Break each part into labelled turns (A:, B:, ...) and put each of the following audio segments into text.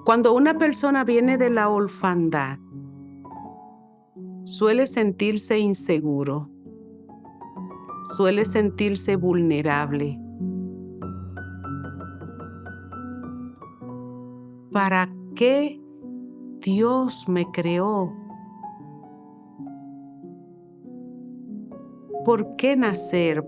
A: Cuando una persona viene de la orfandad, suele sentirse inseguro, suele sentirse vulnerable. ¿Para qué Dios me creó? ¿Por qué nacer?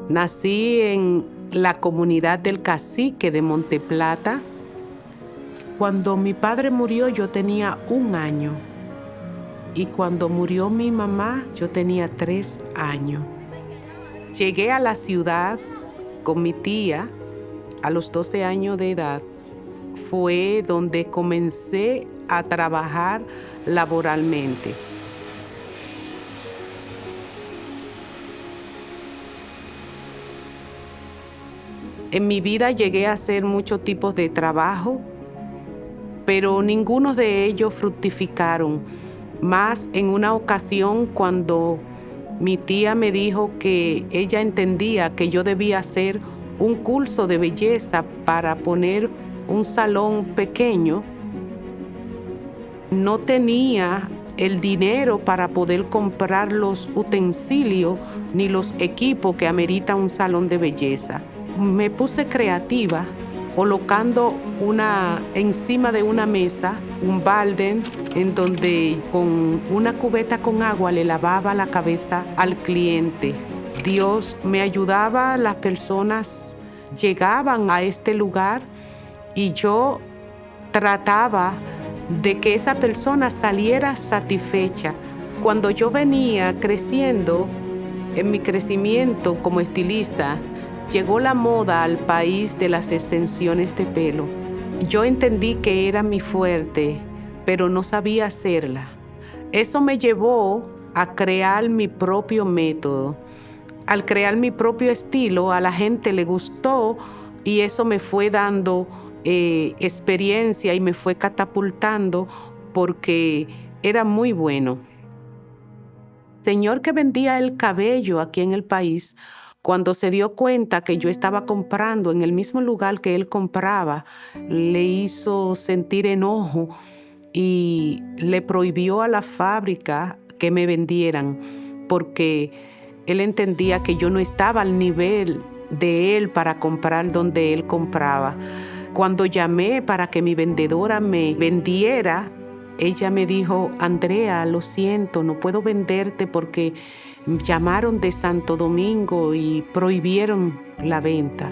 A: Nací en la comunidad del Cacique de Monteplata. Cuando mi padre murió, yo tenía 1 año. Y cuando murió mi mamá, yo tenía 3 años. Llegué a la ciudad con mi tía a los 12 años de edad. Fue donde comencé a trabajar laboralmente. En mi vida llegué a hacer muchos tipos de trabajo, pero ninguno de ellos fructificaron. Más en una ocasión cuando mi tía me dijo que ella entendía que yo debía hacer un curso de belleza para poner un salón pequeño, no tenía el dinero para poder comprar los utensilios ni los equipos que amerita un salón de belleza. Me puse creativa colocando encima de una mesa un balde en donde con una cubeta con agua le lavaba la cabeza al cliente. Dios me ayudaba, las personas llegaban a este lugar y yo trataba de que esa persona saliera satisfecha. Cuando yo venía creciendo, en mi crecimiento como estilista, llegó la moda al país de las extensiones de pelo. Yo entendí que era mi fuerte, pero no sabía hacerla. Eso me llevó a crear mi propio método. Al crear mi propio estilo, a la gente le gustó y eso me fue dando experiencia y me fue catapultando porque era muy bueno. El señor que vendía el cabello aquí en el país, cuando se dio cuenta que yo estaba comprando en el mismo lugar que él compraba, le hizo sentir enojo y le prohibió a la fábrica que me vendieran porque él entendía que yo no estaba al nivel de él para comprar donde él compraba. Cuando llamé para que mi vendedora me vendiera, ella me dijo: Andrea, lo siento, no puedo venderte porque llamaron de Santo Domingo y prohibieron la venta.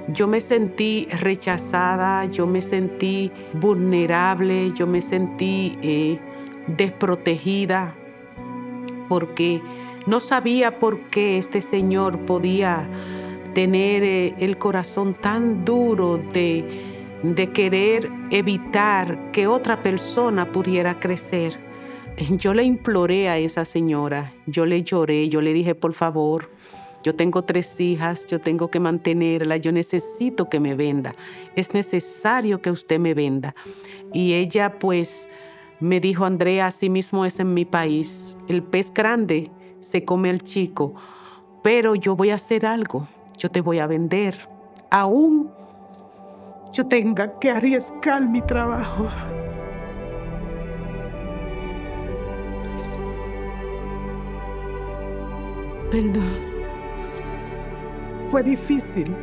A: Yo me sentí rechazada, yo me sentí vulnerable, yo me sentí desprotegida porque no sabía por qué este señor podía tener el corazón tan duro de querer evitar que otra persona pudiera crecer. Yo le imploré a esa señora, yo le lloré, yo le dije: por favor, yo tengo 3 hijas, yo tengo que mantenerla, yo necesito que me venda, es necesario que usted me venda. Y ella pues me dijo: Andrea, así mismo es en mi país, el pez grande se come al chico, pero yo voy a hacer algo, yo te voy a vender, aún yo tenga que arriesgar mi trabajo. Perdón, fue difícil.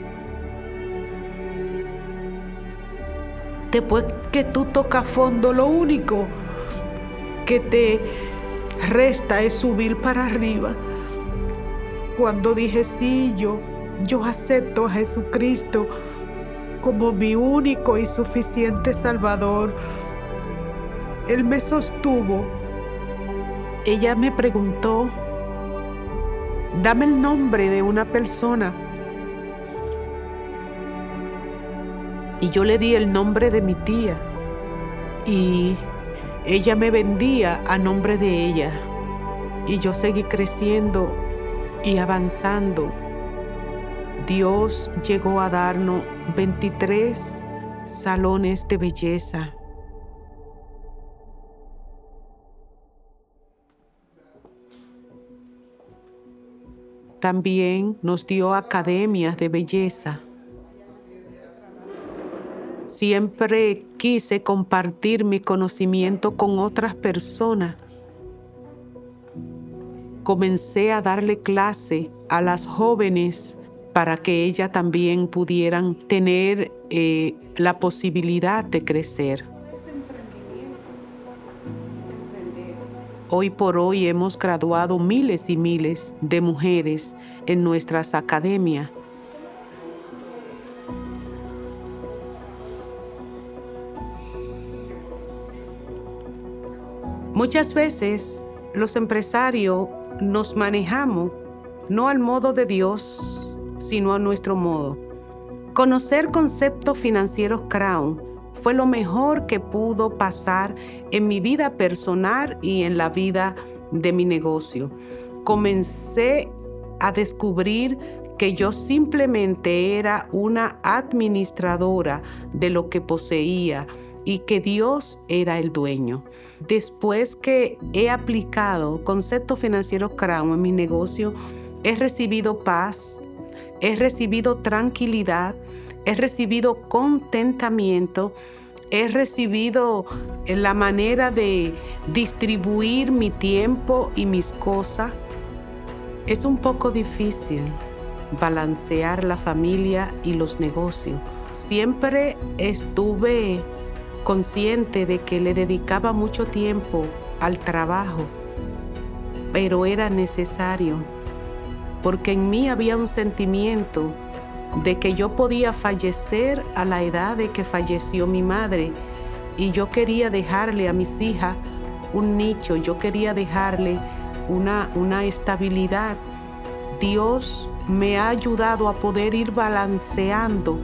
A: Después que tú tocas fondo, lo único que te resta es subir para arriba. Cuando dije sí, yo acepto a Jesucristo como mi único y suficiente Salvador, Él me sostuvo. Ella me preguntó: dame el nombre de una persona. Y yo le di el nombre de mi tía. Y ella me vendía a nombre de ella. Y yo seguí creciendo y avanzando. Dios llegó a darnos 23 salones de belleza. También nos dio academias de belleza. Siempre quise compartir mi conocimiento con otras personas. Comencé a darle clase a las jóvenes para que ellas también pudieran tener la posibilidad de crecer. Hoy por hoy hemos graduado miles y miles de mujeres en nuestras academias. Muchas veces los empresarios nos manejamos no al modo de Dios, sino a nuestro modo. Conocer Conceptos Financieros Crown fue lo mejor que pudo pasar en mi vida personal y en la vida de mi negocio. Comencé a descubrir que yo simplemente era una administradora de lo que poseía y que Dios era el dueño. Después que he aplicado Conceptos Financieros Crown en mi negocio, he recibido paz, he recibido tranquilidad, he recibido contentamiento, he recibido la manera de distribuir mi tiempo y mis cosas. Es un poco difícil balancear la familia y los negocios. Siempre estuve consciente de que le dedicaba mucho tiempo al trabajo, pero era necesario, porque en mí había un sentimiento de que yo podía fallecer a la edad de que falleció mi madre, y yo quería dejarle a mis hijas un nicho, yo quería dejarle una estabilidad. Dios me ha ayudado a poder ir balanceando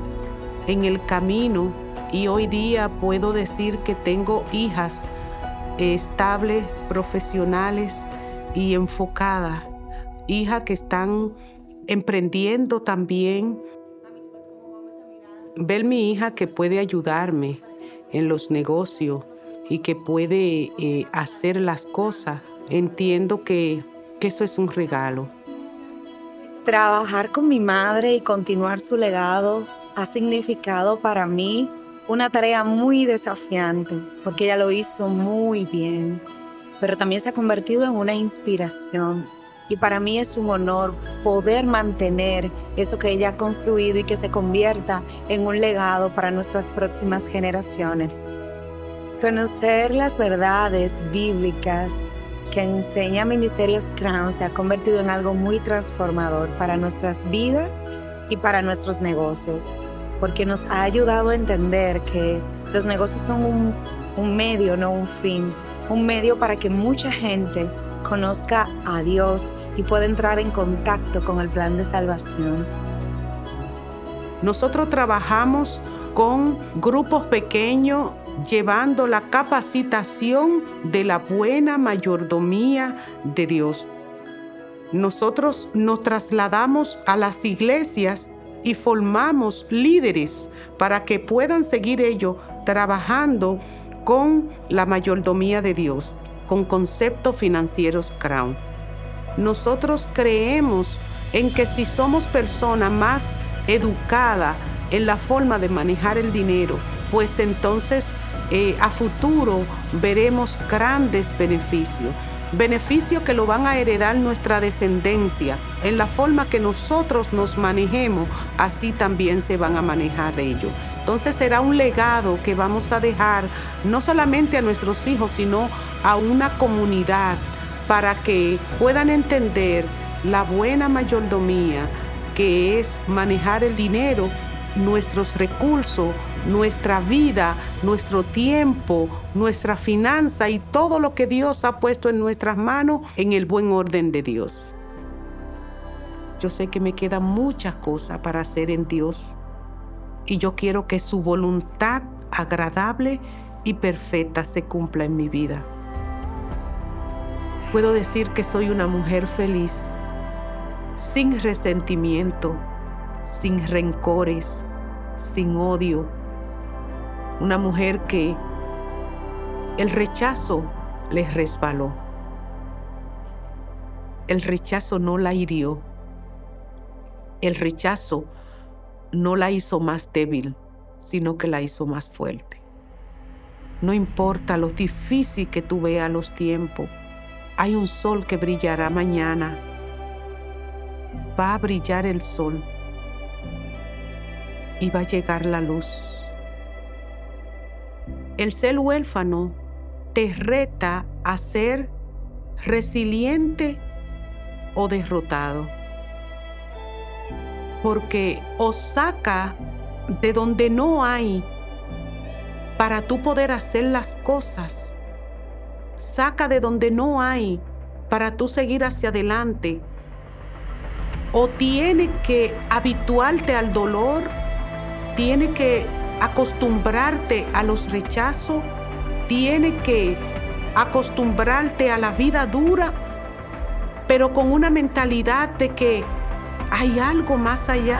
A: en el camino, y hoy día puedo decir que tengo hijas estables, profesionales y enfocadas, hijas que están emprendiendo también. Ver mi hija que puede ayudarme en los negocios y que puede hacer las cosas, entiendo que eso es un regalo.
B: Trabajar con mi madre y continuar su legado ha significado para mí una tarea muy desafiante, porque ella lo hizo muy bien, pero también se ha convertido en una inspiración. Y para mí es un honor poder mantener eso que ella ha construido y que se convierta en un legado para nuestras próximas generaciones. Conocer las verdades bíblicas que enseña Ministerios Crown se ha convertido en algo muy transformador para nuestras vidas y para nuestros negocios, porque nos ha ayudado a entender que los negocios son un medio, no un fin, un medio para que mucha gente conozca a Dios y pueda entrar en contacto con el plan de salvación.
A: Nosotros trabajamos con grupos pequeños, llevando la capacitación de la buena mayordomía de Dios. Nosotros nos trasladamos a las iglesias y formamos líderes para que puedan seguir ellos trabajando con la mayordomía de Dios, con Conceptos Financieros Crown. Nosotros creemos en que si somos personas más educadas en la forma de manejar el dinero, pues entonces a futuro veremos grandes beneficios que lo van a heredar nuestra descendencia. En la forma que nosotros nos manejemos, así también se van a manejar ellos. Entonces será un legado que vamos a dejar no solamente a nuestros hijos, sino a una comunidad, para que puedan entender la buena mayordomía que es manejar el dinero, nuestros recursos, nuestra vida, nuestro tiempo, nuestra finanza y todo lo que Dios ha puesto en nuestras manos en el buen orden de Dios. Yo sé que me quedan muchas cosas para hacer en Dios, y yo quiero que su voluntad agradable y perfecta se cumpla en mi vida. Puedo decir que soy una mujer feliz, sin resentimiento, sin rencores, sin odio. Una mujer que el rechazo le resbaló. El rechazo no la hirió. El rechazo no la hizo más débil, sino que la hizo más fuerte. No importa lo difícil que tú veas los tiempos, hay un sol que brillará mañana. Va a brillar el sol y va a llegar la luz. El ser huérfano te reta a ser resiliente o derrotado, porque os saca de donde no hay para tú poder hacer las cosas. Saca de donde no hay para tú seguir hacia adelante. O tiene que habituarte al dolor, tiene que acostumbrarte a los rechazos, tiene que acostumbrarte a la vida dura, pero con una mentalidad de que hay algo más allá.